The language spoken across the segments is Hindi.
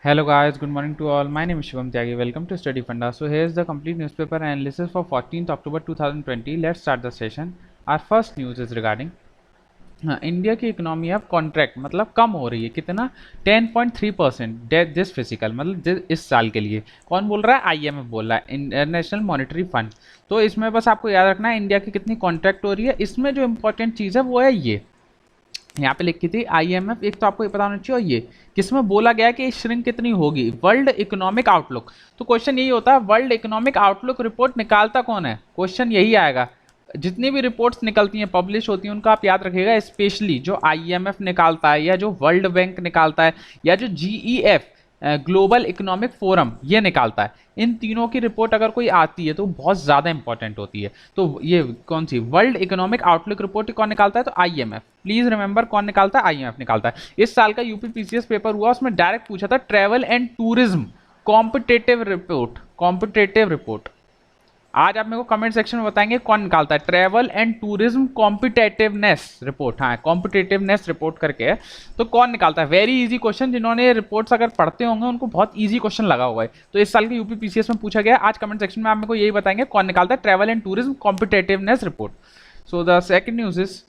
Hello guys, good morning to all. My name is Shivam Tyagi. Welcome to Study Funda. So here's the complete newspaper analysis for 14th October 2020. Let's start the session. Our first news is regarding India की इकोनॉमी अब कॉन्ट्रैक्ट मतलब कम हो रही है। कितना? 10.3% दिस फिजिकल मतलब इस साल के लिए। कौन बोल रहा है? आईएमएफ बोल रहा है, इंटरनेशनल मॉनेटरी फंड। तो इसमें बस आपको याद रखना है इंडिया की कितनी कॉन्ट्रैक्ट हो रही है। इसमें जो इंपॉर्टेंट चीज़ है वो है ये, यहाँ पे लिखी थी आईएमएफ। एक तो आपको ये पता होना चाहिए, ये किसमें बोला गया कि श्रिंक कितनी होगी? World economic outlook. तो क्वेश्चन यही होता है, वर्ल्ड इकोनॉमिक आउटलुक रिपोर्ट निकालता कौन है? क्वेश्चन यही आएगा। जितनी भी रिपोर्ट्स निकलती हैं, पब्लिश होती हैं, उनका आप याद रखिएगा, स्पेशली जो आईएमएफ निकालता है या जो वर्ल्ड बैंक निकालता है या जो जीईएफ ग्लोबल इकोनॉमिक फोरम ये निकालता है, इन तीनों की रिपोर्ट अगर कोई आती है तो बहुत ज़्यादा इंपॉर्टेंट होती है। तो ये कौन सी वर्ल्ड इकोनॉमिक आउटलुक रिपोर्ट कौन निकालता है? तो आईएमएफ। प्लीज रिमेंबर, कौन निकालता है? आईएमएफ निकालता है। इस साल का यूपीपीसीएस पेपर हुआ, उसमें डायरेक्ट पूछा था travel and tourism competitive report. आज आप मेरे को कमेंट सेक्शन में बताएंगे कौन निकालता है travel and tourism competitiveness report. हाँ, कॉम्पिटेटिवनेस रिपोर्ट करके है, तो कौन निकालता है? Very easy question. जिन्होंने रिपोर्ट्स अगर पढ़ते होंगे उनको बहुत इजी क्वेश्चन लगा हुआ है। तो इस साल के यूपीपीसीएस में पूछा गया। आज कमेंट सेक्शन में आप मेरे को यही बताएंगे कौन निकालता है travel and tourism competitiveness report. So the second news is,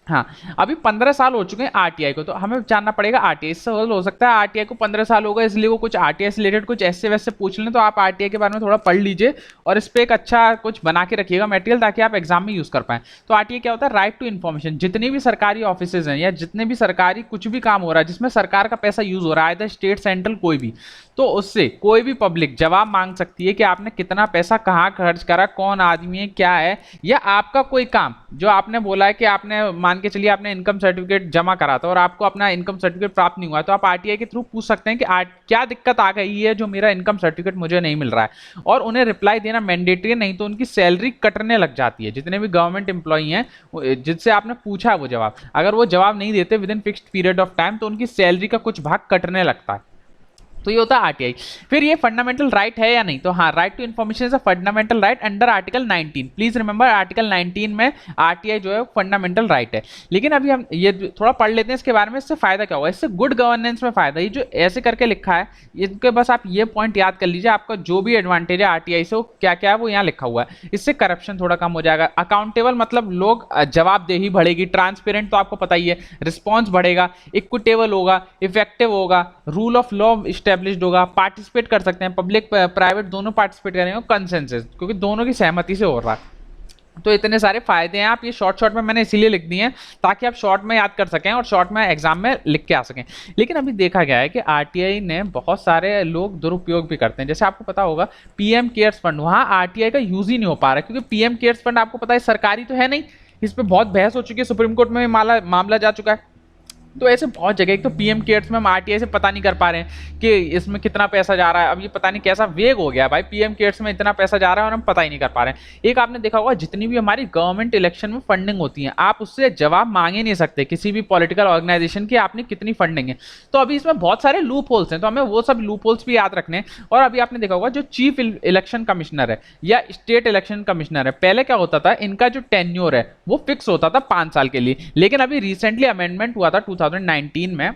हाँ, अभी 15 साल हो चुके हैं आरटीआई को, तो हमें जानना पड़ेगा आरटीआई। इससे हो सकता है आरटीआई को 15 साल हो गए, इसलिए वो कुछ आरटीआई से रिलेटेड कुछ ऐसे वैसे पूछ लें। तो आप आरटीआई के बारे में थोड़ा पढ़ लीजिए और इस पर एक अच्छा कुछ बना के रखिएगा मटेरियल, ताकि आप एग्जाम में यूज कर पाएं। तो आरटीआई क्या होता है? Right to information. जितनी भी सरकारी ऑफिसेज हैं या जितने भी सरकारी कुछ भी काम हो रहा है जिसमें सरकार का पैसा यूज हो रहा है, स्टेट सेंट्रल कोई भी, तो उससे कोई भी पब्लिक जवाब मांग सकती है कि आपने कितना पैसा कहाँ खर्च करा, कौन आदमी है, क्या है, या आपका कोई काम जो आपने बोला है कि आपने मान के चलिए आपने इनकम सर्टिफिकेट जमा करा था और आपको अपना इनकम सर्टिफिकेट प्राप्त नहीं हुआ है, तो आप आरटीआई के थ्रू पूछ सकते हैं कि क्या दिक्कत आ गई है जो मेरा इनकम सर्टिफिकेट मुझे नहीं मिल रहा है। और उन्हें रिप्लाई देना मैंडेटरी है, नहीं तो उनकी सैलरी कटने लग जाती है। जितने भी गवर्नमेंट एम्प्लॉई हैं जिससे आपने पूछा वो जवाब, अगर वो जवाब नहीं देते with in fixed period of time, तो उनकी सैलरी का कुछ भाग कटने लगता है। तो ये होता है आरटीआई। फिर ये फंडामेंटल राइट है या नहीं? तो हाँ, right to information is a fundamental right under article 19। Please remember, article 19 में आरटीआई जो है फंडामेंटल राइट है। लेकिन अभी हम ये थोड़ा पढ़ लेते हैं इसके बारे में। इससे फायदा क्या होगा? इससे गुड गवर्नेंस में फायदा। ये जो ऐसे करके लिखा है, इनके बस आप ये पॉइंट याद कर लीजिए। आपका जो भी एडवांटेज है आरटीआई से वो क्या क्या है वो यहाँ लिखा हुआ है। इससे करप्शन थोड़ा कम हो जाएगा। अकाउंटेबल मतलब लोग जवाबदेही बढ़ेगी। ट्रांसपेरेंट तो आपको पता ही है। रिस्पॉन्स बढ़ेगा। इक्विटेबल होगा, इफेक्टिव होगा, रूल ऑफ लॉ एस्टेब्लिश्ड होगा। पार्टिसिपेट कर सकते हैं, पब्लिक प्राइवेट दोनों पार्टिसिपेट करेंगे। कंसेंसस, क्योंकि दोनों की सहमति से हो रहा है। तो इतने सारे फायदे हैं। आप ये शॉर्ट में मैंने इसीलिए लिख दिए हैं ताकि आप शॉर्ट में याद कर सकें और शॉर्ट में एग्जाम में लिख के आ सकें। लेकिन अभी देखा गया है कि आरटीआई ने बहुत सारे लोग दुरुपयोग भी करते हैं। जैसे आपको पता होगा पीएम केयर्स फंड, वहां आरटीआई का यूज ही नहीं हो पा रहा है, क्योंकि पीएम केयर्स फंड आपको पता है सरकारी तो है नहीं। इस पर बहुत बहस हो चुकी है, सुप्रीम कोर्ट में मामला जा चुका है। तो ऐसे बहुत जगह, एक तो पीएम केयर्स में हम आरटीआई से पता नहीं कर पा रहे हैं कि इसमें कितना पैसा जा रहा है। अब ये पता नहीं कैसा वेग हो गया भाई, पीएम केयर्स में इतना पैसा जा रहा है और हम पता ही नहीं कर पा रहे हैं। एक आपने देखा होगा, जितनी भी हमारी गवर्नमेंट इलेक्शन में फंडिंग होती है, आप उससे जवाब मांग ही नहीं सकते किसी भी पॉलिटिकल ऑर्गेनाइजेशन की आपने कितनी फंडिंग है। तो अभी इसमें बहुत सारे लूप होल्स हैं, तो हमें वो सब लूप होल्स भी याद रखने। और अभी आपने देखा होगा जो चीफ इलेक्शन कमिश्नर है या स्टेट इलेक्शन कमिश्नर है, पहले क्या होता था, इनका जो टेन्योर है वो फिक्स होता था 5 साल के लिए। लेकिन अभी रिसेंटली अमेंडमेंट हुआ था 2019 में,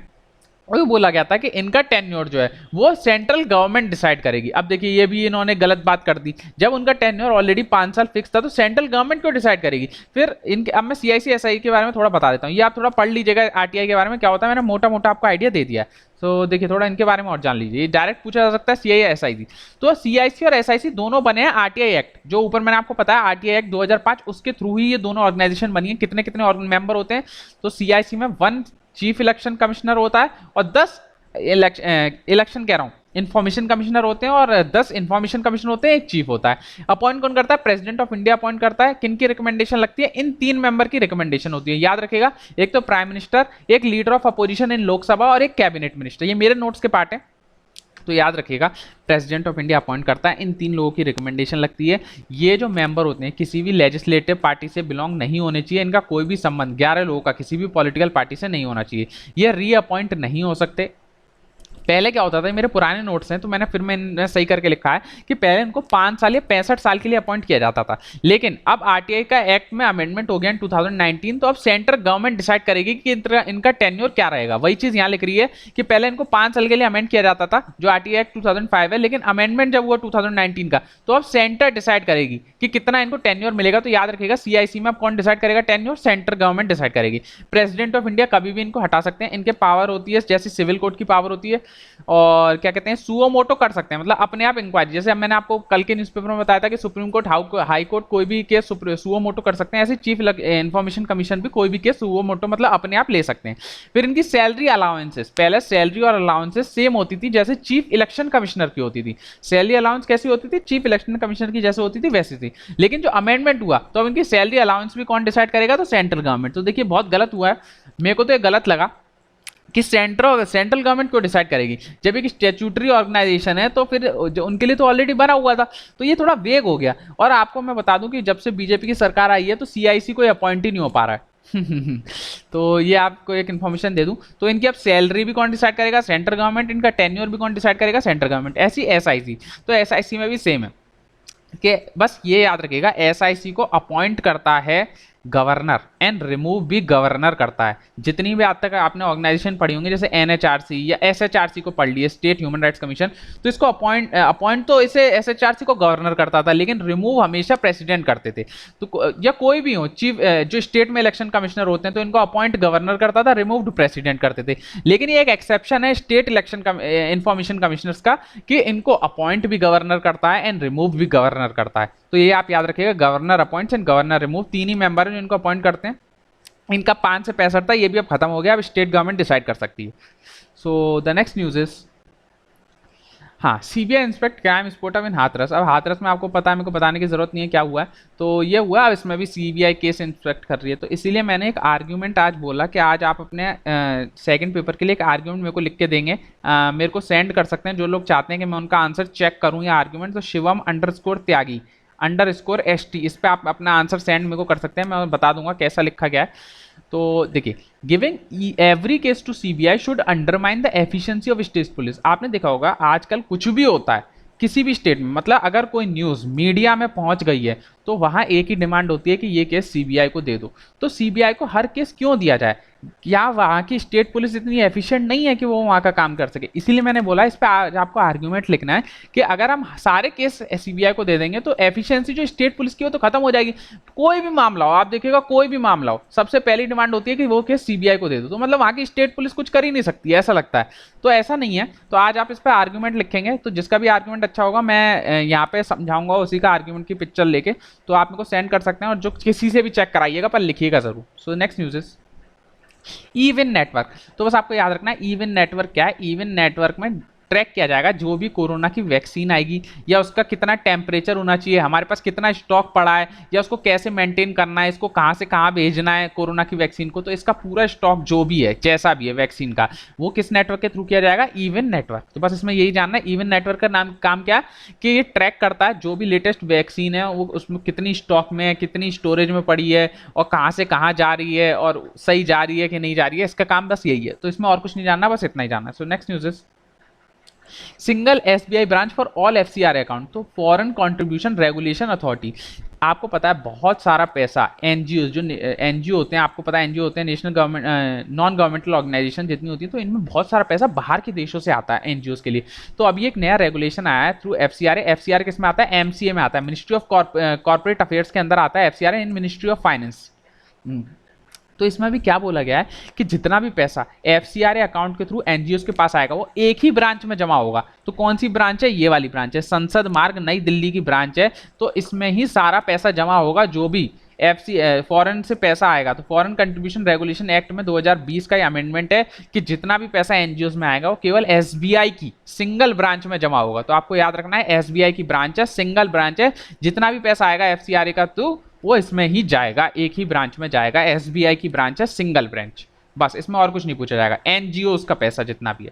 वो बोला गया था कि इनका टेन्योर जो है वो सेंट्रल गवर्नमेंट डिसाइड करेगी। अब देखिए ये भी इन्होंने गलत बात कर दी। जब उनका टेन्योर ऑलरेडी 5 साल फिक्स था तो सेंट्रल गवर्नमेंट क्यों डिसाइड करेगी? फिर इनके, अब मैं सीआईसी एसआई के बारे में थोड़ा बता देता हूँ। ये आप थोड़ा पढ़ लीजिएगा आरटीआई के बारे में क्या होता है। मैंने मोटा मोटा आपको आइडिया दे दिया। तो देखिए थोड़ा इनके बारे में और जान लीजिए। डायरेक्ट पूछा जा सकता है सीआई एसआईसी। तो सीआईसी और एसआईसी दोनों बने हैं आरटीआई एक्ट, जो ऊपर मैंने आपको बताया आरटीआई एक्ट 2005, उसके थ्रू ही ये दोनों ऑर्गेनाइजेशन बनी है। कितने कितने मेंबर होते हैं? तो सीआईसी में 1 चीफ इलेक्शन कमिश्नर होता है और 10 इलेक्शन कह रहा हूं, इंफॉर्मेशन कमिश्नर होते हैं, और 10 इंफॉर्मेशन कमिश्नर होते हैं, एक चीफ होता है। अपॉइंट कौन करता है? प्रेसिडेंट ऑफ इंडिया अपॉइंट करता है। किनकी रिकमेंडेशन लगती है? इन 3 मेंबर की रिकमेंडेशन होती है। याद रखिएगा, एक तो प्राइम मिनिस्टर, एक leader of opposition in Lok Sabha और एक कैबिनेट मिनिस्टर। ये मेरे नोट्स के पार्ट है, तो याद रखिएगा प्रेसिडेंट ऑफ इंडिया अपॉइंट करता है। इन 3 लोगों की रिकमेंडेशन लगती है। ये जो मेंबर होते हैं किसी भी लेजिस्लेटिव पार्टी से बिलोंग नहीं होने चाहिए। इनका कोई भी संबंध 11 लोगों का किसी भी पॉलिटिकल पार्टी से नहीं होना चाहिए। ये रीअपॉइंट नहीं हो सकते। पहले क्या होता था, मेरे पुराने नोट्स हैं तो मैंने सही करके लिखा है कि पहले इनको 5 साल या 65 साल के लिए अपॉइंट किया जाता था, लेकिन अब आरटीआई का एक्ट में अमेंडमेंट हो गया इन 2019, तो अब सेंट्रल गवर्नमेंट डिसाइड करेगी कि इनका टेन्योर क्या रहेगा। वही चीज यहाँ लिख रही है कि पहले इनको 5 साल के लिए अमेंड किया जाता था जो आरटीआई एक्ट 2005 है, लेकिन अमेंडमेंट जब हुआ 2019 का तो अब सेंटर डिसाइड करेगी कि कितना इनको टेन्योर मिलेगा। तो याद रखिएगा सीआईसी में अब कौन डिसाइड करेगा टेन्योर, सेंट्रल गवर्नमेंट डिसाइड करेगी। प्रेसिडेंट ऑफ इंडिया कभी भी इनको हटा सकते हैं, इनके पावर होती है जैसे सिविल कोर्ट की पावर होती है, और क्या कहते हैं सुओ मोटो कर सकते हैं, मतलब अपने आप इंक्वायरी, जैसे अब मैंने आपको कल के न्यूज़पेपर में बताया था कि सुप्रीम कोर्ट हाई कोर्ट कोई भी केस सुओ मोटो कर सकते हैं, ऐसे चीफ इंफॉर्मेशन कमीशन भी कोई भी केस सुओ मोटो मतलब अपने आप ले सकते हैं। फिर इनकी सैलरी अलाउंसेस, पहले सैलरी और अलाउंसेस सेम होती थी जैसे चीफ इलेक्शन कमिश्नर की होती थी। सैलरी अलाउंस कैसी होती थी, चीफ इलेक्शन कमिश्नर की जैसे होती थी वैसी थी, लेकिन जो अमेंडमेंट हुआ तो अब इनकी सैलरी अलाउंस भी कौन डिसाइड करेगा, तो सेंट्रल गवर्नमेंट। तो देखिए बहुत गलत हुआ है, मेरे को तो ये गलत लगा कि सेंट्रल गवर्नमेंट को डिसाइड करेगी, जब एक स्टैट्यूटरी ऑर्गेनाइजेशन है तो फिर जो उनके लिए तो ऑलरेडी बना हुआ था, तो ये थोड़ा वेग हो गया। और आपको मैं बता दूं कि जब से बीजेपी की सरकार आई है तो सीआईसी कोई अपॉइंट ही नहीं हो पा रहा है तो ये आपको एक इन्फॉर्मेशन दे दूं, तो इनकी अब सैलरी भी कौन डिसाइड करेगा, सेंट्रल गवर्नमेंट, इनका टेन्योर भी कौन डिसाइड करेगा, सेंट्रल गवर्नमेंट। ऐसी एसआईसी, तो एसआईसी में भी सेम है कि बस ये याद रखिएगा एसआईसी को अपॉइंट करता है गवर्नर एंड रिमूव भी गवर्नर करता है। जितनी भी आज तक आपने ऑर्गेनाइजेशन पढ़ी होंगी जैसे एनएचआरसी या एसएचआरसी को पढ़ लिए, स्टेट ह्यूमन राइट्स कमीशन, तो इसको अपॉइंट तो इसे एसएचआरसी को गवर्नर करता था, लेकिन रिमूव हमेशा प्रेसिडेंट करते थे। तो या कोई भी हो चीफ जो स्टेट में इलेक्शन कमिश्नर होते हैं तो इनको अपॉइंट गवर्नर करता था, रिमूव प्रेसिडेंट करते थे। लेकिन ये एक एक्सेप्शन है स्टेट इलेक्शन इंफॉर्मेशन कमिश्नर्स का कि इनको अपॉइंट भी गवर्नर करता है एंड रिमूव भी गवर्नर करता है। तो ये आप याद रखिएगा, governor appoints and governor remove, तीन ही मेंबर हैं जो इनको अपॉइंट करते हैं। इनका 5 से 65 था, ये भी अब खत्म हो गया, अब स्टेट गवर्नमेंट डिसाइड कर सकती है। So the next news is, हाँ, CBI inspect crime spot of in Hathras. अब हाथरस में आपको पता है, मेरे को बताने की जरूरत नहीं है क्या हुआ है, तो ये हुआ, अब इसमें भी सीबीआई केस इंस्पेक्ट कर रही है। तो इसीलिए मैंने एक आर्ग्यूमेंट आज बोला कि आज आप अपने सेकंड पेपर के लिए एक आर्ग्यूमेंट मेरे को लिख के देंगे, मेरे को सेंड कर सकते हैं जो लोग चाहते हैं कि मैं उनका आंसर चेक करूँ या आर्ग्यूमेंट। तो शिवम _त्यागी _ST, इस पर आप अपना आंसर सेंड मेरे को कर सकते हैं, मैं बता दूंगा कैसा लिखा गया है। तो देखिए, giving every case to CBI should undermine the efficiency of state police. आपने देखा होगा आजकल कुछ भी होता है किसी भी स्टेट में, मतलब अगर कोई न्यूज़ मीडिया में पहुंच गई है तो वहां एक ही डिमांड होती है कि ये केस सीबीआई को दे दो। तो सीबीआई को हर केस क्यों दिया जाए, क्या वहाँ की स्टेट पुलिस इतनी एफिशिएंट नहीं है कि वो वहाँ का काम कर सके? इसीलिए मैंने बोला इस पर आज आपको आर्ग्यूमेंट लिखना है कि अगर हम सारे केस सीबीआई को दे देंगे तो एफिशिएंसी जो स्टेट पुलिस की हो तो खत्म हो जाएगी। कोई भी मामला हो, आप देखिएगा कोई भी मामला हो, सबसे पहली डिमांड होती है कि वो केस सीबीआई को दे दो, तो मतलब वहाँ की स्टेट पुलिस कुछ कर ही नहीं सकती, ऐसा लगता है। तो ऐसा नहीं है, तो आज आप इस पर आर्ग्यूमेंट लिखेंगे, तो जिसका भी आर्ग्यूमेंट अच्छा होगा मैं यहाँ पे समझाऊंगा उसी का आर्ग्यूमेंट की पिक्चर लेके, तो आप मेरे को सेंड कर सकते हैं, और जो किसी से भी चेक कराइएगा पर लिखिएगा जरूर। So next news is even network. तो बस आपको याद रखना है इवन नेटवर्क क्या है। इवन नेटवर्क में ट्रैक किया जाएगा जो भी कोरोना की वैक्सीन आएगी, या उसका कितना टेम्परेचर होना चाहिए, हमारे पास कितना स्टॉक पड़ा है, या उसको कैसे मेंटेन करना है, इसको कहाँ से कहाँ भेजना है कोरोना की वैक्सीन को, तो इसका पूरा स्टॉक जो भी है जैसा भी है वैक्सीन का, वो किस नेटवर्क के थ्रू किया जाएगा, इवन नेटवर्क। तो बस इसमें यही जानना है इवन नेटवर्क का नाम काम क्या है कि ये ट्रैक करता है जो भी लेटेस्ट वैक्सीन है वो उसमें कितनी स्टॉक में है, कितनी स्टोरेज में पड़ी है, और कहाँ से कहाँ जा रही है, और सही जा रही है कि नहीं जा रही है, इसका काम बस यही है। तो इसमें और कुछ नहीं जानना, बस इतना ही जानना है। So next news is single SBI branch for all FCR account. तो फॉरेन कंट्रीब्यूशन रेगुलेशन अथॉरिटी, आपको पता है बहुत सारा पैसा एनजीओ, जो एनजीओ होते हैं, आपको पता है एनजीओ होते हैं national government non governmental organization जितनी होती है, तो इनमें बहुत सारा पैसा बाहर के देशों से आता है एनजीओ के लिए। तो अभी एक नया रेगुलेशन आया है थ्रू एफसीआर। एफसीआर किस में आता है, एमसीए में आता है, मिनिस्ट्री ऑफ कॉर्पोरेट अफेयर्स के अंदर आता है FCR in ministry of finance. तो इसमें भी क्या बोला गया है कि जितना भी पैसा एफसीआर अकाउंट के थ्रू एनजीओ के पास आएगा वो एक ही ब्रांच में जमा होगा। तो कौन सी ब्रांच है, ये वाली ब्रांच है, संसद मार्ग नई दिल्ली की ब्रांच है। तो इसमें ही सारा पैसा जमा होगा जो भी फॉरेन से पैसा आएगा। तो फॉरेन कंट्रीब्यूशन रेगुलेशन एक्ट में 2020 का अमेंडमेंट है कि जितना भी पैसा एनजीओ में आएगा वो केवल एसबीआई की सिंगल ब्रांच में जमा होगा। तो आपको याद रखना है एसबीआई की ब्रांच है, सिंगल ब्रांच है, जितना भी पैसा आएगा एफसीआर का तो वो इसमें ही जाएगा, एक ही ब्रांच में जाएगा। एसबीआई की ब्रांच है, सिंगल ब्रांच, बस इसमें और कुछ नहीं पूछा जाएगा। एनजीओ का पैसा जितना भी है।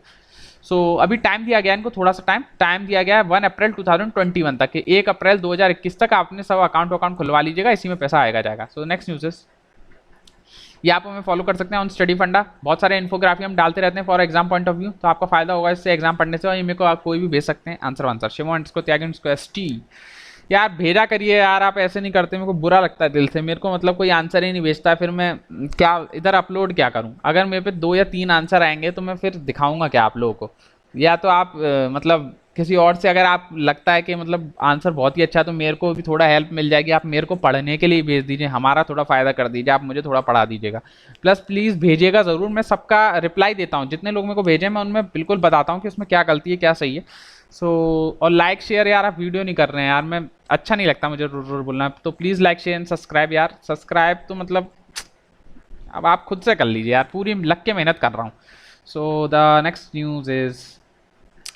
सो अभी टाइम दिया गया इनको, थोड़ा सा टाइम दिया गया है 1 अप्रैल 2021 तक, 1 अप्रैल 2021 तक आपने सब अकाउंट खुलवा लीजिएगा, इसी में पैसा आएगा जाएगा। सो नेक्स्ट न्यूज इज ये आप हमें फॉलो कर सकते हैं ऑन स्टडी फंडा। बहुत सारे इन्फोग्राफी हम डालते रहते हैं for exam point of view, तो आपका फायदा होगा इससे एग्जाम पढ़ने से। और ये मेरे को आप कोई भी भेज सकते हैं आंसर शिवम इसको त्यागी इसको ST। यार भेजा करिए यार, आप ऐसे नहीं करते, मेरे को बुरा लगता है दिल से। मेरे को मतलब कोई आंसर ही नहीं भेजता है, फिर मैं क्या इधर अपलोड क्या करूं? अगर मेरे पे 2 या 3 आंसर आएंगे तो मैं फिर दिखाऊंगा क्या आप लोगों को? या तो आप मतलब किसी और से, अगर आप लगता है कि मतलब आंसर बहुत ही अच्छा है तो मेरे को भी थोड़ा हेल्प मिल जाएगी, आप मेरे को पढ़ने के लिए भेज दीजिए, हमारा थोड़ा फ़ायदा कर दीजिए, आप मुझे थोड़ा पढ़ा दीजिएगा। प्लस प्लीज़ भेजिएगा ज़रूर, मैं सबका रिप्लाई देता हूँ, जितने लोग मेरे को भेजें मैं उनमें बिल्कुल बताता हूँ कि उसमें क्या गलती है क्या सही है। और लाइक शेयर यार, आप वीडियो नहीं कर रहे हैं यार, मैं अच्छा नहीं लगता मुझे रोज रोज बोलना, तो please like share and subscribe यार। सब्सक्राइब तो मतलब अब आप खुद से कर लीजिए यार, पूरी लग के मेहनत कर रहा हूँ। सो द नेक्स्ट न्यूज़ इज़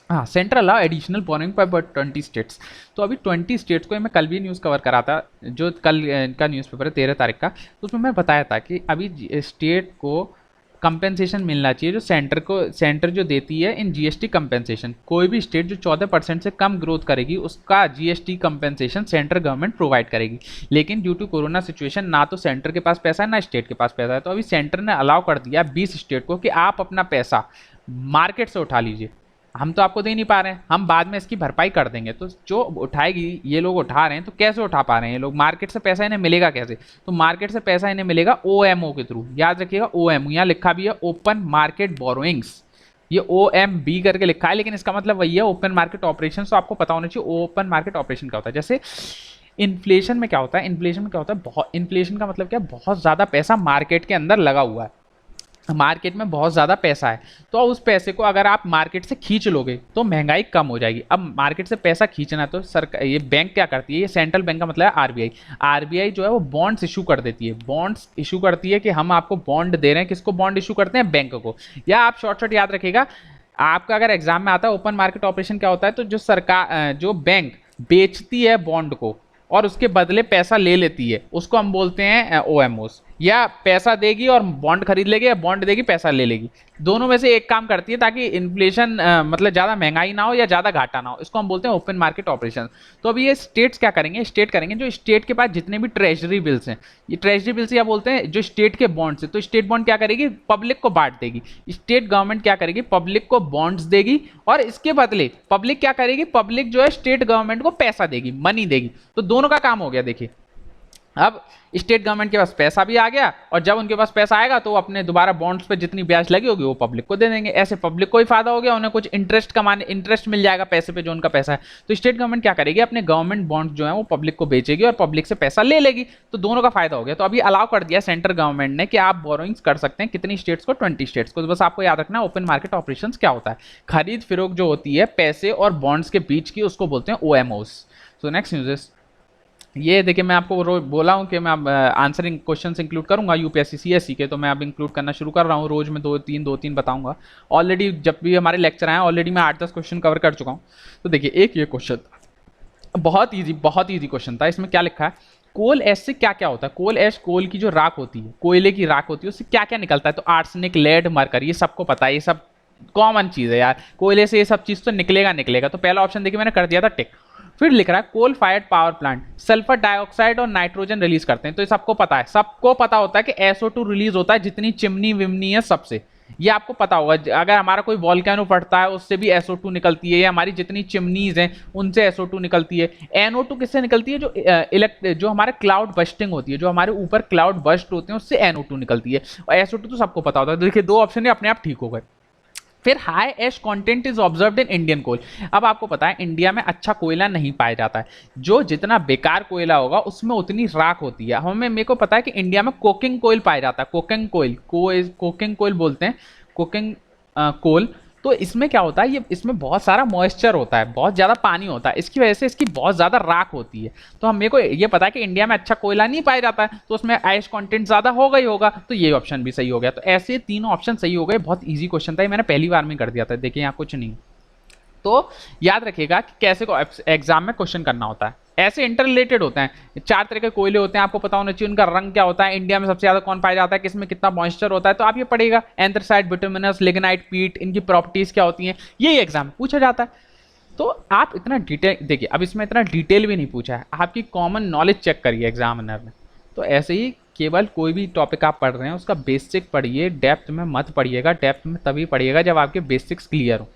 हाँ, सेंट्रल अलाउ एडिशनल बोरिंग पर 20 स्टेट्स। तो अभी 20 स्टेट्स को मैं कल भी न्यूज़ कवर करा था, जो कल का न्यूज़पेपर है 13 तारीख का, तो उसमें मैं बताया था कि अभी स्टेट को कंपेंसेशन मिलना चाहिए जो सेंटर जो देती है इन GST कंपेंसेशन। कोई भी स्टेट जो 14% से कम ग्रोथ करेगी उसका GST compensation central government provide करेगी। लेकिन ड्यू टू कोरोना सिचुएशन ना तो सेंटर के पास पैसा है ना स्टेट के पास पैसा है, तो अभी सेंटर ने अलाउ कर दिया 20 स्टेट को कि आप अपना पैसा मार्केट से उठा लीजिए, हम तो आपको दे नहीं पा रहे हैं, हम बाद में इसकी भरपाई कर देंगे। तो जो उठाएगी, ये लोग उठा रहे हैं, तो कैसे उठा पा रहे हैं ये लोग? मार्केट से पैसा इन्हें मिलेगा कैसे? तो मार्केट से पैसा इन्हें मिलेगा OMO के थ्रू। याद रखिएगा OMO, यहाँ लिखा भी है ओपन मार्केट बोरोइंग्स, ये OMB करके लिखा है, लेकिन इसका मतलब वही है ओपन मार्केट ऑपरेशन। तो आपको पता होना चाहिए ओपन मार्केट ऑपरेशन क्या होता है। जैसे इन्फ्लेशन में क्या होता है, इन्फ्लेशन का मतलब क्या? बहुत ज़्यादा पैसा मार्केट के अंदर लगा हुआ है, मार्केट में बहुत ज़्यादा पैसा है, तो उस पैसे को अगर आप मार्केट से खींच लोगे तो महंगाई कम हो जाएगी। अब मार्केट से पैसा खींचना है तो सरकार, ये बैंक क्या करती है, ये सेंट्रल बैंक का मतलब है RBI जो है वो बॉन्ड्स इशू कर देती है, बॉन्ड्स इशू करती है कि हम आपको बॉन्ड दे रहे हैं। किसको बॉन्ड इशू करते हैं? बैंक को। या आप शॉर्ट याद रखिएगा, आपका अगर एग्जाम में आता है ओपन मार्केट ऑपरेशन क्या होता है, तो जो सरकार, जो बैंक बेचती है बॉन्ड को और उसके बदले पैसा ले लेती है, उसको हम बोलते हैं OMOs। या पैसा देगी और बॉन्ड खरीद लेगी, या बॉन्ड देगी पैसा ले लेगी, दोनों में से एक काम करती है, ताकि इन्फ्लेशन मतलब ज़्यादा महंगाई ना हो या ज़्यादा घाटा ना हो। इसको हम बोलते हैं ओपन मार्केट ऑपरेशन। तो अभी ये स्टेट्स क्या करेंगे? स्टेट करेंगे जो स्टेट के पास जितने भी ट्रेजरी बिल्स हैं, ये ट्रेजरी बिल्स या बोलते हैं जो स्टेट के बॉन्ड्स है, तो स्टेट बॉन्ड क्या करेगी? पब्लिक को बांट देगी। स्टेट गवर्नमेंट क्या करेगी? पब्लिक को बॉन्ड्स देगी, और इसके बदले पब्लिक क्या करेगी? पब्लिक जो है स्टेट गवर्नमेंट को पैसा देगी, मनी देगी। तो दोनों का काम हो गया। देखिए, अब स्टेट गवर्नमेंट के पास पैसा भी आ गया, और जब उनके पास पैसा आएगा तो वो अपने दोबारा बॉन्ड्स पे जितनी ब्याज लगी होगी वो पब्लिक को दे देंगे। ऐसे पब्लिक को ही फायदा हो गया, उन्हें कुछ इंटरेस्ट मिल जाएगा पैसे पे जो उनका पैसा है। तो स्टेट गवर्नमेंट क्या करेगी? अपने गवर्नमेंट बॉन्ड्स जो है वो पब्लिक को बेचेगी और पब्लिक से पैसा ले लेगी, तो दोनों का फायदा हो गया। तो अभी अलाउ कर दिया सेंट्रल गवर्नमेंट ने कि आप बोरोइंग्स कर सकते हैं। कितनी स्टेट्स को? 20 स्टेट्स को। तो बस आपको याद रखना ओपन मार्केट ऑपरेशन क्या होता है। खरीद फिरोख जो होती है पैसे और बॉन्ड्स के बीच की, उसको बोलते हैं OMOs। सो नेक्स्ट न्यूज़, ये देखिए मैं आपको बोला हूँ कि मैं अब आंसरिंग क्वेश्चंस इंक्लूड करूंगा UPSC CSE के, तो मैं अब इंक्लूड करना शुरू कर रहा हूँ। रोज में दो तीन बताऊंगा। ऑलरेडी जब भी हमारे लेक्चर आए ऑलरेडी मैं 8-10 क्वेश्चन कवर कर चुका हूँ। तो देखिए, एक ये क्वेश्चन बहुत ईजी क्वेश्चन था। इसमें क्या लिखा है? कोल ऐश से क्या क्या होता है? कोल ऐश, कोल की जो राख होती है, कोयले की राख होती है, उससे क्या क्या निकलता है? तो आर्सेनिक, लेड, मरकरी, ये सबको पता है, ये सब कॉमन चीज़ है यार। कोयले से ये सब चीज़ तो निकलेगा। तो पहला ऑप्शन देखिए मैंने कर दिया था टिक। फिर लिख रहा है coal fired power plant sulphur dioxide और नाइट्रोजन रिलीज करते हैं। तो ये सबको पता है, सबको पता होता है कि SO2 रिलीज होता है जितनी चिमनी विमनी है सबसे, ये आपको पता होगा। अगर हमारा कोई वॉल्केनो फटता है उससे भी SO2 निकलती है, या हमारी जितनी चिमनीज हैं उनसे SO2 निकलती है। NO2 किससे निकलती है? जो हमारे क्लाउड बस्टिंग होती है, जो हमारे ऊपर क्लाउड बस्ट होते हैं उससे NO2 निकलती है। और SO2 तो सबको पता होता है। देखिए, 2 ऑप्शन अपने आप ठीक हो गए। फिर high ash content is observed in Indian coal. अब आपको पता है इंडिया में अच्छा कोयला नहीं पाया जाता है, जो जितना बेकार कोयला होगा उसमें उतनी राख होती है। मेरे को पता है कि इंडिया में कोकिंग कोयल पाया जाता है, कोकिंग कोयल बोलते हैं, कोकिंग कोल। तो इसमें क्या होता है, ये इसमें बहुत सारा मॉइस्चर होता है, बहुत ज़्यादा पानी होता है, इसकी वजह से इसकी बहुत ज़्यादा राख होती है। तो मेरे को ये पता है कि इंडिया में अच्छा कोयला नहीं पाया जाता है, तो उसमें ऐश कंटेंट ज़्यादा होगा ही होगा, तो ये ऑप्शन भी सही हो गया। तो ऐसे तीनों ऑप्शन सही हो गए। बहुत ईजी क्वेश्चन था, ये मैंने पहली बार में कर दिया था। देखिए यहाँ कुछ नहीं। तो याद रखिएगा कि कैसे को एग्जाम में क्वेश्चन करना होता है। ऐसे इंटर रिलेटेड होते हैं। 4 तरह के कोयले होते हैं, आपको पता होना चाहिए उनका रंग क्या होता है, इंडिया में सबसे ज्यादा कौन पाया जाता है, किसमें कितना मॉइस्चर होता है, तो आप ये पढ़ेगा। एंथ्रासाइट, बिटुमिनस, लिग्नाइट, पीट, इनकी प्रॉपर्टीज क्या होती हैं, ये एग्जाम पूछा जाता है। तो आप इतना डिटेल देखिए, अब इसमें इतना डिटेल भी नहीं पूछा है, आपकी कॉमन नॉलेज चेक करिए एग्जामिनर ने। तो ऐसे ही केवल कोई भी टॉपिक आप पढ़ रहे हैं उसका बेसिक पढ़िए, डेप्थ में मत पढ़िएगा। डेप्थ में तभी पढ़िएगा जब आपके बेसिक्स क्लियर हो।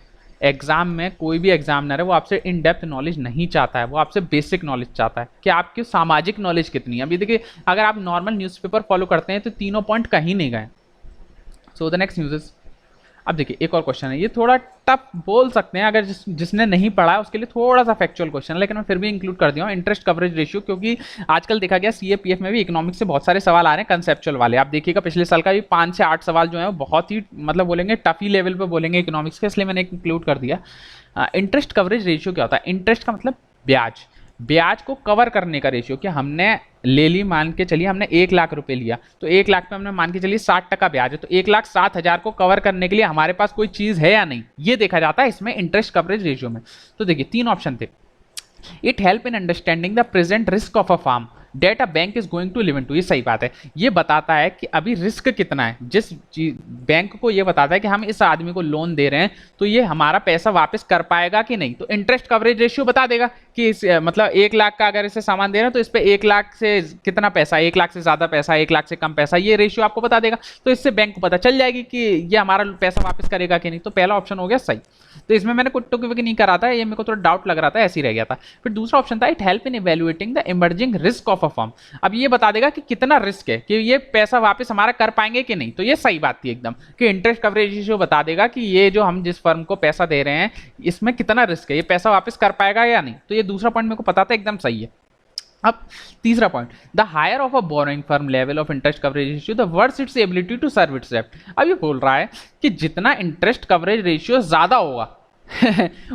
एग्जाम में कोई भी एग्जामिनर है वो आपसे इन डेप्थ नॉलेज नहीं चाहता है, वो आपसे बेसिक नॉलेज चाहता है कि आपकी सामाजिक नॉलेज कितनी है। अभी देखिए, अगर आप नॉर्मल न्यूज़पेपर फॉलो करते हैं तो तीनों पॉइंट कहीं नहीं गए। सो द नेक्स्ट न्यूज़ इज, अब देखिए एक और क्वेश्चन है, ये थोड़ा टफ बोल सकते हैं अगर जिसने नहीं पढ़ा है उसके लिए थोड़ा सा फैक्चुअल क्वेश्चन है, लेकिन मैं फिर भी इंक्लूड कर दिया हूँ, इंटरेस्ट कवरेज रेशियो। क्योंकि आजकल देखा गया सीएपीएफ में भी इकोनॉमिक्स से बहुत सारे सवाल आ रहे हैं कंसेप्चुअल वाले। आप देखिएगा पिछले साल का भी 5 से 8 सवाल जो है बहुत ही मतलब बोलेंगे टफी लेवल पे बोलेंगे इकोनॉमिक्स के, इसलिए मैंने इंक्लूड कर दिया। इंटरेस्ट कवरेज रेशियो क्या होता है? इंटरेस्ट का मतलब ब्याज, ब्याज को कवर करने का रेशियो। कि हमने ले ली, मान के चलिए हमने 1 लाख रुपए लिया, तो 1 लाख पे हमने मान के चलिए 60% ब्याज है, तो 1,07,000 को कवर करने के लिए हमारे पास कोई चीज है या नहीं, ये देखा जाता है इसमें इंटरेस्ट कवरेज रेशियो में। तो देखिए 3 ऑप्शन थे। It help in understanding the present risk of a farm debt a bank is going to live in to. ये सही बात है, ये बताता है कि अभी रिस्क कितना है। जिस बैंक को ये बताता है कि हम इस आदमी को लोन दे रहे हैं तो ये हमारा पैसा वापस कर पाएगा कि नहीं। तो इंटरेस्ट कवरेज रेशियो बता देगा कि मतलब 1 लाख का अगर इसे सामान दे रहे हैं तो इस पे 1 लाख से कितना पैसा, 1 लाख से ज्यादा पैसा, 1 लाख से कम पैसा, ये रेशियो आपको बता देगा। तो इससे बैंक को पता चल जाएगी कि ये हमारा पैसा वापस करेगा कि नहीं। तो पहला ऑप्शन हो गया सही। तो इसमें मैंने कुछ टुक नहीं करा था, ये मेरे को थोड़ा डाउट लग रहा था, ऐसे ही रह गया था। फिर दूसरा ऑप्शन था it help in evaluating the emerging risk of a firm. अब ये बता देगा कि कितना रिस्क है, कि ये पैसा वापस हमारा कर पाएंगे कि नहीं। तो ये सही बात थी एकदम, कि इंटरेस्ट कवरेज रेशियो बता देगा कि ये जो हम जिस फर्म को पैसा दे रहे हैं इसमें कितना रिस्क है, ये पैसा वापस कर पाएगा या नहीं। तो ये दूसरा पॉइंट मेरे को पता था, एकदम सही है। अब तीसरा point, the higher of a borrowing firm level of interest coverage ratio the worse its ability to serve its डेब्ट। अब ये बोल रहा है कि जितना इंटरेस्ट कवरेज रेशियो ज्यादा होगा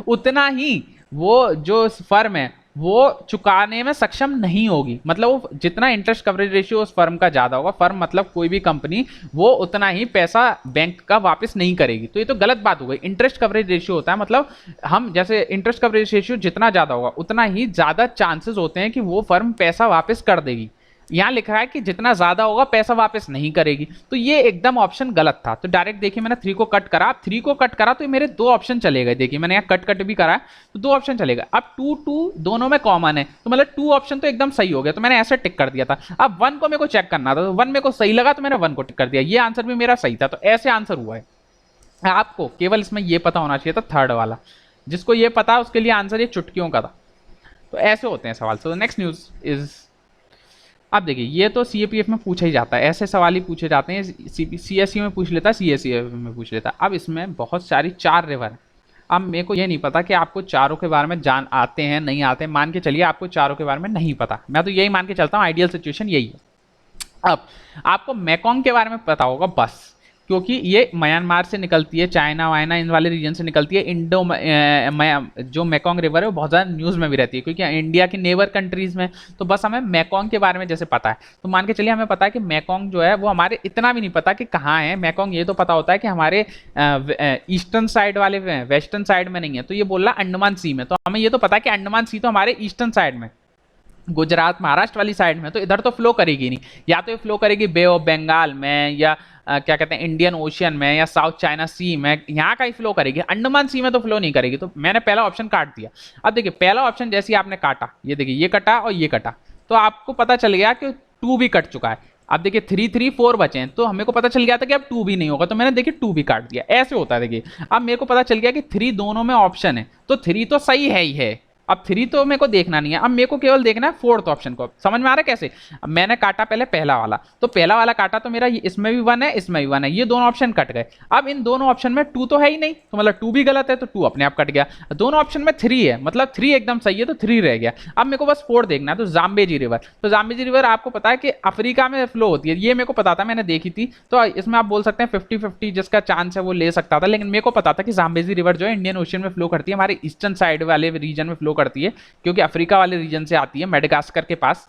उतना ही वो जो फर्म है वो चुकाने में सक्षम नहीं होगी। मतलब वो जितना इंटरेस्ट कवरेज रेशियो उस फर्म का ज्यादा होगा, फर्म मतलब कोई भी कंपनी, वो उतना ही पैसा बैंक का वापस नहीं करेगी। तो ये तो गलत बात हो गई। इंटरेस्ट कवरेज रेशियो होता है मतलब हम जैसे इंटरेस्ट कवरेज रेशियो जितना ज्यादा होगा उतना ही ज्यादा चांसेस होते हैं कि वो फर्म पैसा वापस कर देगी। यहाँ लिखा है कि जितना ज्यादा होगा पैसा वापस नहीं करेगी। तो ये एकदम ऑप्शन गलत था। तो डायरेक्ट देखिए मैंने 3 को कट करा, 3 को कट करा तो मेरे 2 ऑप्शन चले गए। देखिए मैंने यहाँ कट भी करा तो 2 ऑप्शन चले गए। अब 2 2 दोनों में कॉमन है, तो मतलब 2 ऑप्शन तो एकदम सही हो गया। तो मैंने ऐसे टिक कर दिया था। अब 1 को मेरे को चेक करना था, तो 1 मेरे को सही लगा तो मैंने 1 को टिक कर दिया। ये आंसर भी मेरा सही था। तो ऐसे आंसर हुआ है। आपको केवल इसमें ये पता होना चाहिए था थर्ड वाला। जिसको ये पता उसके लिए आंसर ये चुटकियों का था। तो ऐसे होते हैं सवाल। सो नेक्स्ट न्यूज इज, अब देखिए ये तो सीएपीएफ में पूछा ही जाता है, ऐसे सवाल ही पूछे जाते हैं। सीएससी में पूछ लेता है, सीएससी में पूछ लेता है। अब इसमें बहुत सारी 4 रिवर है। अब मेरे को ये नहीं पता कि आपको चारों के बारे में जान आते हैं नहीं आते हैं। मान के चलिए आपको चारों के बारे में नहीं पता, मैं तो यही मान के चलता हूँ, आइडियल सिचुएशन यही है। अब आपको मेकोंग के बारे में पता होगा बस, क्योंकि ये म्यांमार से निकलती है, चाइना वाइना इन वाले रीजन से निकलती है। जो मेकोंग रिवर है वो बहुत ज़्यादा न्यूज़ में भी रहती है क्योंकि इंडिया की नेबर कंट्रीज में। तो बस हमें मेकोंग के बारे में जैसे पता है, तो मान के चलिए हमें पता है कि मेकोंग जो है वो हमारे, इतना भी नहीं पता कि कहाँ है मेकोंग। ये तो पता होता है कि हमारे ईस्टर्न साइड वाले वेस्टर्न साइड में नहीं है। तो ये बोल रहा अंडमान सी में, तो हमें ये तो पता है कि अंडमान सी तो हमारे ईस्टर्न साइड में, गुजरात महाराष्ट्र वाली साइड में, तो इधर तो फ्लो करेगी नहीं। या तो ये फ्लो करेगी बे ऑफ बंगाल में, या क्या कहते हैं इंडियन ओशियन में, या साउथ चाइना सी में, यहाँ का ही फ्लो करेगी। अंडमान सी में तो फ्लो नहीं करेगी। तो मैंने पहला ऑप्शन काट दिया। अब देखिए पहला ऑप्शन जैसे आपने काटा, ये देखिए ये कटा और ये कटा, तो आपको पता चल गया कि 2 भी कट चुका है। अब देखिए 3 3 4 बचे हैं, तो हमें को पता चल गया था कि अब 2 भी नहीं होगा, तो मैंने देखिए 2 भी काट दिया। ऐसे होता है। देखिए अब मेरे को पता चल गया कि 3 दोनों में ऑप्शन है, तो 3 तो सही है ही है। अब 3 तो मेरे को देखना नहीं है, अब मेरे को केवल देखना है 4th ऑप्शन को। समझ में आ रहा है कैसे? अब मैंने काटा पहले पहला वाला, तो पहला वाला काटा तो मेरा इसमें भी 1 है, इसमें भी 1 है, ये दोनों ऑप्शन कट गए। अब इन दोनों ऑप्शन में 2 तो है ही नहीं, तो मतलब 2 भी गलत है, तो 2 अपने आप कट गया। दोनों ऑप्शन में 3 है, मतलब 3 एकदम सही है, तो 3 रह गया। अब मेरे को बस 4 देखना है, तो जाम्बेजी रिवर। तो जाम्बेजी रिवर आपको पता है कि अफ्रीका में फ्लो होती है, ये मेरे को पता था, मैंने देखी थी। तो इसमें आप बोल सकते हैं 50-50 जिसका चांस है वो ले सकता था, लेकिन मेरे को पता था कि जाम्बेजी रिवर जो है इंडियन ओशियन में फ्लो करती है, हमारे ईस्टर्न साइड वाले रीजन में फ्लो करती है, क्योंकि अफ्रीका वाले रीजन से आती है, मेडागास्कर के पास।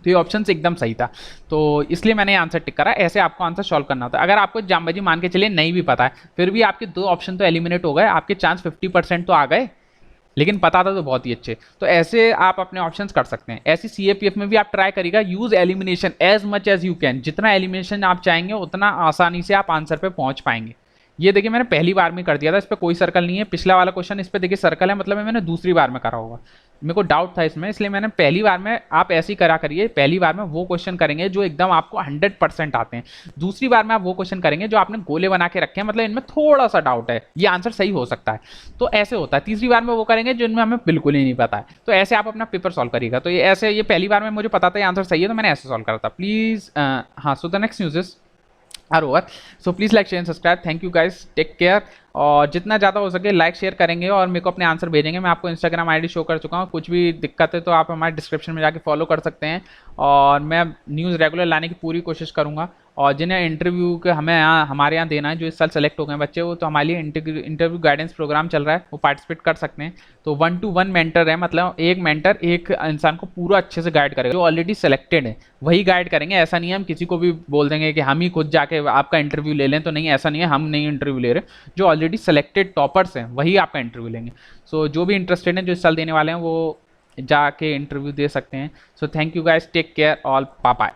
तो ये ऑप्शन एकदम सही था, तो इसलिए मैंने आंसर टिक करा। ऐसे आपको आंसर सॉल्व करना होता है। अगर आपको जाम्बेजी मान के चलिए नहीं भी पता है, फिर भी आपके 2 ऑप्शन तो एलिमिनेट हो गए, आपके चांस 50% तो आ गए, लेकिन पता था तो बहुत ही अच्छे। तो ऐसे आप अपने ऑप्शंस कर सकते हैं। ऐसी सीएपीएफ में भी आप ट्राई करिएगा, use elimination as much as you can. जितना एलिमिनेशन आप चाहेंगे उतना आसानी से आप आंसर पे पहुंच पाएंगे। ये देखिए मैंने पहली बार में कर दिया था, इस पर कोई सर्कल नहीं है। पिछला वाला क्वेश्चन इस पर देखिए सर्कल है, मतलब मैंने दूसरी बार में करा होगा, मेरे को डाउट था इसमें, इसलिए मैंने पहली बार में, आप ऐसे ही करा करिए, पहली बार में वो क्वेश्चन करेंगे जो एकदम आपको 100% आते हैं, दूसरी बार में आप वो क्वेश्चन करेंगे जो आपने गोले बना के रखे हैं, मतलब इनमें थोड़ा सा डाउट है, ये आंसर सही हो सकता है, तो ऐसे होता है। तीसरी बार में वो करेंगे जिनमें हमें बिल्कुल ही नहीं पता है, तो ऐसे आप अपना पेपर सॉल्व करिएगा। तो ये ऐसे, ये पहली बार में मुझे पता था ये आंसर सही है, तो मैंने ऐसे सॉल्व करा था। प्लीज हाँ, so the next news is are over, so please like share subscribe, thank you guys, take care, और जितना ज़्यादा हो सके लाइक शेयर करेंगे और मेरे को अपने आंसर भेजेंगे। मैं आपको इंस्टाग्राम आईडी शो कर चुका हूँ, कुछ भी दिक्कत है तो आप हमारे डिस्क्रिप्शन में जाके फॉलो कर सकते हैं, और मैं न्यूज़ रेगुलर लाने की पूरी कोशिश करूँगा। और जिन्हें इंटरव्यू के हमारे यहाँ देना है, जो इस साल सेलेक्ट हो गए बच्चे, वो तो हमारे लिए इंटरव्यू गाइडेंस प्रोग्राम चल रहा है, वो पार्टिसिपेट कर सकते हैं। तो 1-to-1 मेंटर है, मतलब एक मेंटर एक इंसान को पूरा अच्छे से गाइड करेगा, जो ऑलरेडी सेलेक्टेड है वही गाइड करेंगे। ऐसा नहीं है हम किसी को भी बोल देंगे कि हम ही खुद जाके आपका इंटरव्यू ले लें, तो नहीं, ऐसा नहीं है, हम नहीं इंटरव्यू ले रहे, जो ऑलरेडी सेलेक्टेड टॉपर्स हैं वही आपका इंटरव्यू लेंगे। सो जो भी इंटरेस्टेड हैं, जो इस साल देने वाले हैं, वो जाके इंटरव्यू दे सकते हैं। So thank you guys, take care all, bye bye.